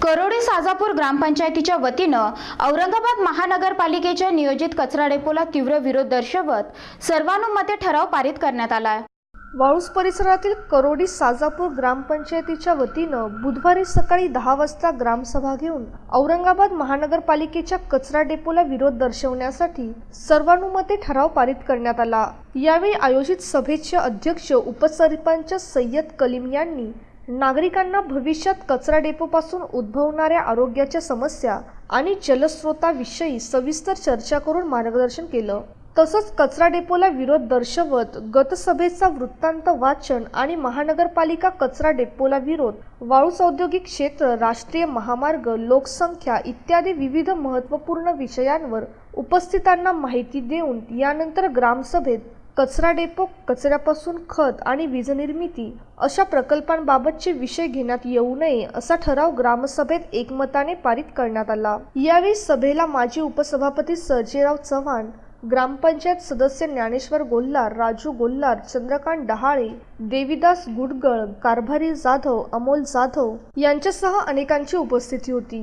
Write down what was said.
करोडी साजापूर ग्रामपंचायतीच्या वतीनं औरंगाबाद महानगरपालिकेच्या नियोजित कचरा डेपोला तीव्र विरोध दर्शवत सर्वानुमते ठराव पारित करण्यात आला आहे। वाळूस परिसरातील करोडी साजापूर ग्रामपंचायतीच्या वतीनं बुधवारी सकाळी 10 वाजता ग्रामसभा घेऊन औरंगाबाद महानगरपालिकेच्या कचरा डेपोला विरोध दर्शवण्यासाठी सर्वानुमते ठराव पारित करण्यात आला। यावेळी आयोजित सभेचे अध्यक्ष उपसरपंच सय्यद कलीम यांनी नागरिकांना भविष्यात कचरा डेपोपासून उद्भवणाऱ्या आरोग्याच्या समस्या आणि जलस्रोताविषयी सविस्तर चर्चा करून मार्गदर्शन केलं। तसंच कचरा डेपोला विरोध दर्शवत गतसभेचा वृत्तांत वाचन आणि महानगरपालिका कचरा डेपोला विरोध, वाळूस औद्योगिक क्षेत्र, राष्ट्रीय महामार्ग, लोकसंख्या इत्यादी विविध महत्त्वपूर्ण विषयांवर उपस्थितांना माहिती देऊन यानंतर ग्रामसभेत कचरा डेपो, कचऱ्यापासून खत आणि वीजनिर्मिती अशा प्रकल्पांबाबतचे विषय घेण्यात येऊ नये असा ठराव ग्रामसभेत एकमताने पारित करण्यात आला। यावेळी सभेला माजी उपसभापती सर्जेराव चव्हाण, ग्रामपंचायत सदस्य ज्ञानेश्वर गोल्हार, राजू गोल्हार, चंद्रकांत डहाळे, देवीदास गुडगळ, कारभारी जाधव, अमोल जाधव यांच्यासह अनेकांची उपस्थिती होती।